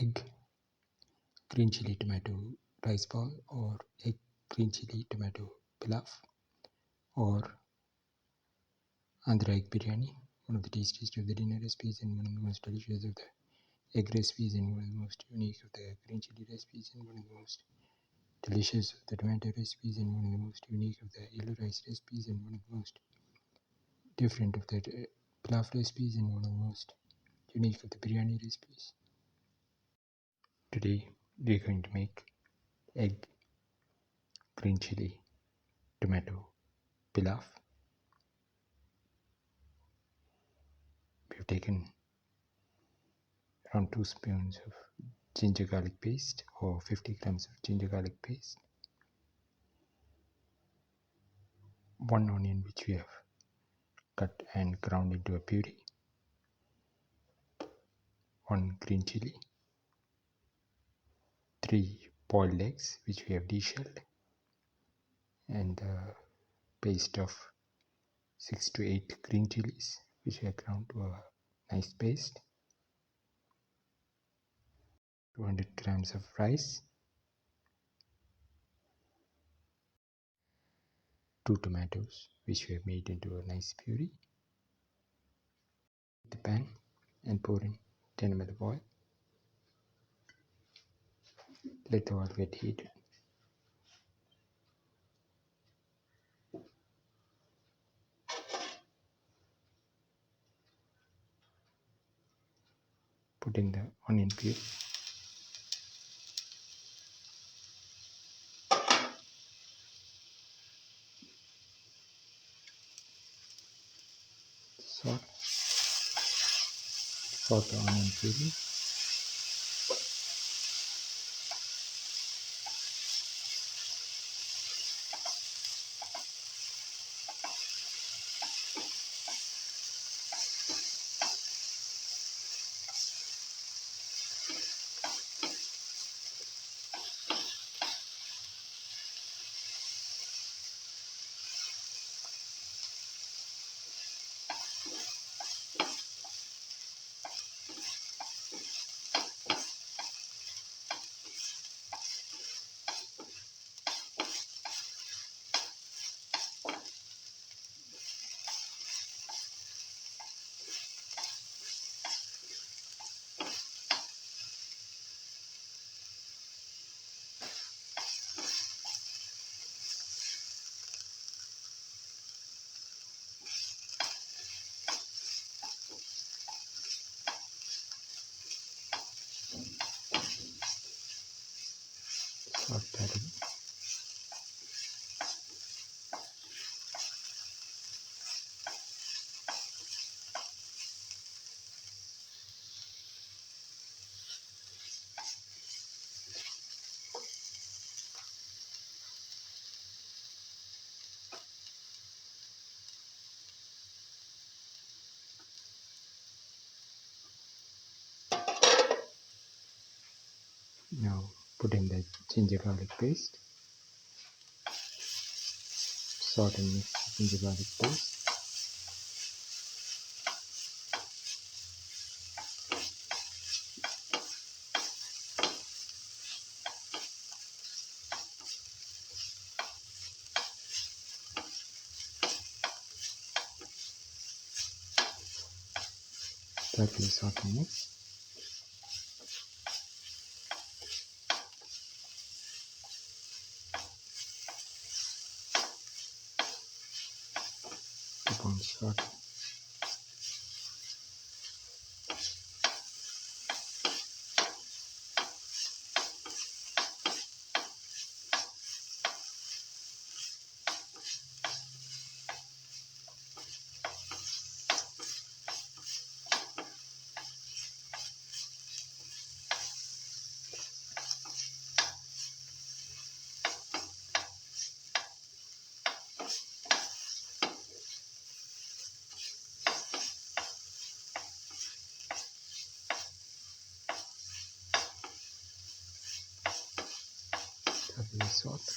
egg green chili tomato rice ball, or egg green chili tomato pilaf, or Andhra Egg Biryani, one of the tastiest of the dinner recipes and one of the most delicious of the egg recipes, and one of the most unique of the green chili recipes, and one of the most delicious of the tomato recipes, and one of the most unique of the yellow rice recipes, and one of the most different of the pilaf recipes, and one of the most unique of the biryani recipes. Today we are going to make egg green chili tomato pilaf. We have taken around 2 spoons of ginger garlic paste, or 50 grams of ginger garlic paste, 1 onion which we have cut and ground into a puree, 1 green chili, 3 boiled eggs which we have deshelled, and the paste of 6 to 8 green chilies which we have ground to a nice paste, 200 grams of rice, 2 tomatoes which we have made into a nice puree. The pan and pour in 10 ml of oil. Let the oil get heated. Put in the onion puree. Salt the onion puree. Salt that in. Now put in the ginger garlic paste. Salt and mix the ginger garlic paste. Carefully salt and mix. Keep on sauteing. Carefully saute.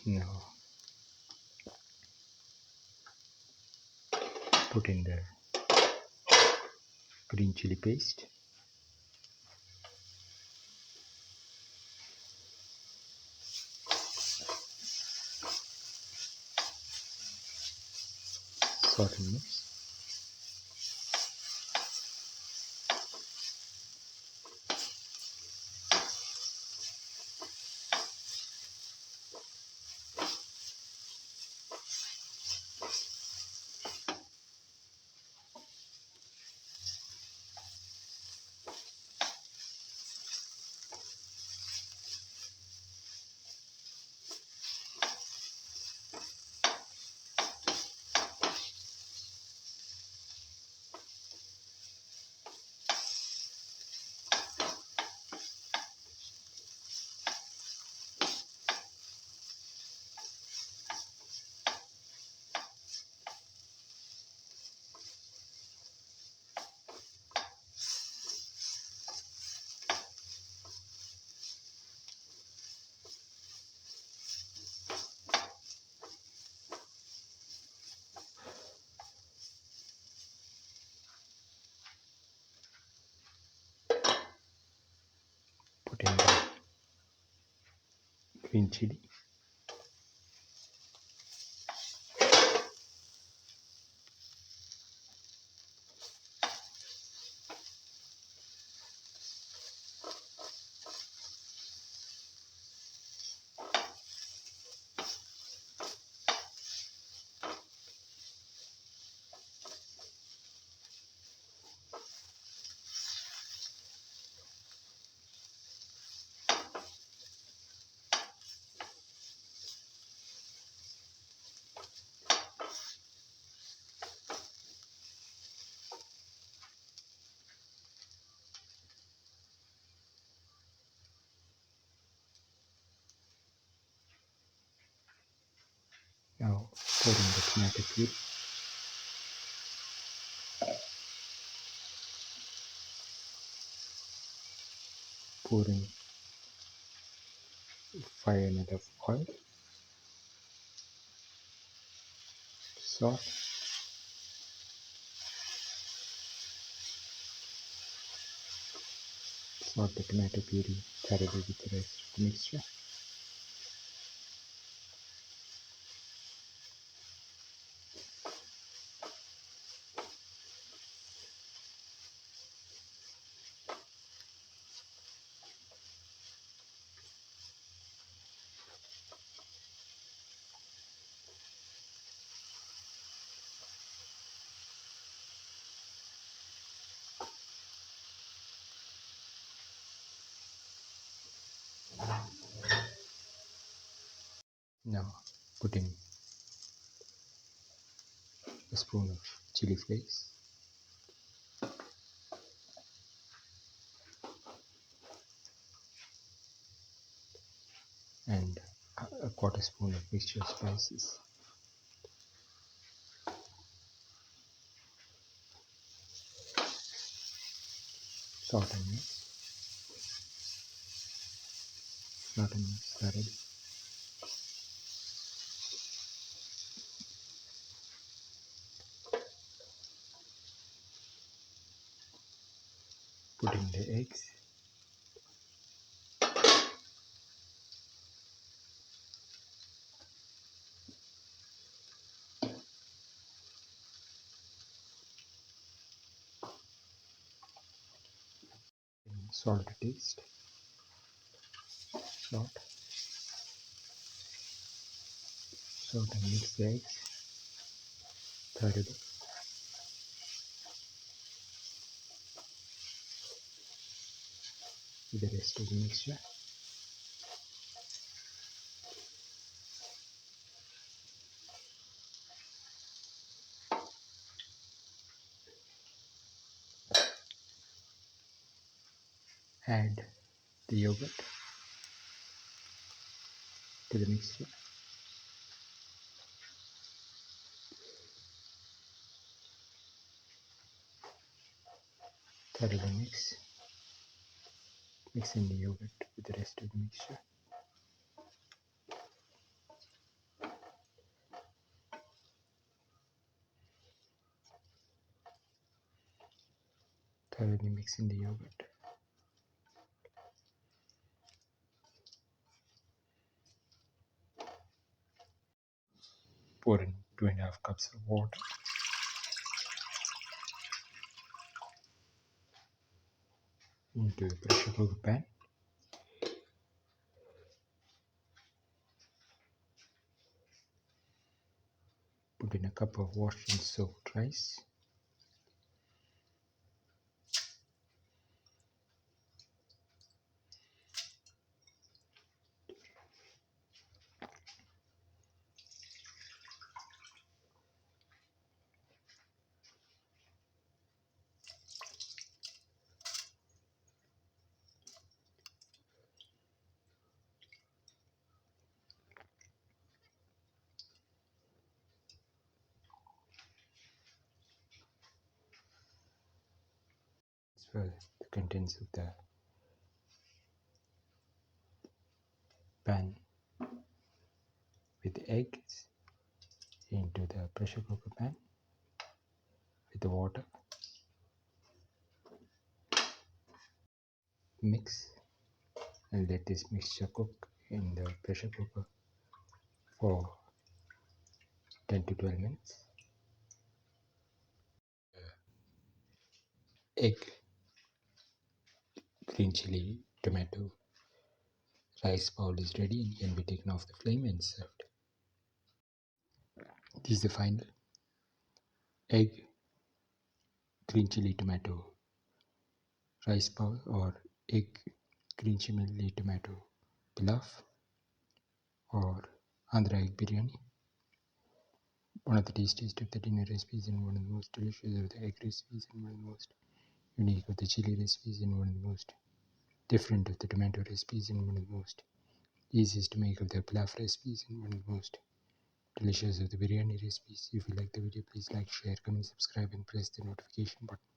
Now put in the green chili paste, salt and mix. Put in the green chili, now pour in the tomato puree, pour in 5 ml of oil, salt, salt the tomato puree thoroughly with the rest of the mixture. Now put in a spoon of chili flakes, and a quarter spoon of mixture spices. Salt and mix. Salt and mix thoroughly. Put in the eggs. Salt to taste. Salt. Salt and mix the eggs thoroughly. With the rest of the mixture. Add the yogurt to the mixture. Thoroughly mix. Mix in the yogurt with the rest of the mixture. thoroughly mix in the yogurt. Pour in 2.5 cups of water. Into the pressure cooker pan. Put in a cup of washed and soaked rice. Transfer the contents of the pan with the eggs into the pressure cooker pan with the water. Mix and let this mixture cook in the pressure cooker for 10 to 12 minutes. Egg, green chili, tomato, rice bowl is ready and can be taken off the flame and served. This is the final egg, green chili, tomato, rice bowl or egg, green chili, tomato, pilaf or Andhra Egg Biryani. One of the tastiest of the dinner recipes and one of the most delicious of the egg recipes and one of the most unique of the chili recipes and one of the most different of the tomato recipes and one of the most easiest to make of the Pilaf recipes and one of the most delicious of the biryani recipes. If you like the video, please like, share, comment, subscribe and press the notification button.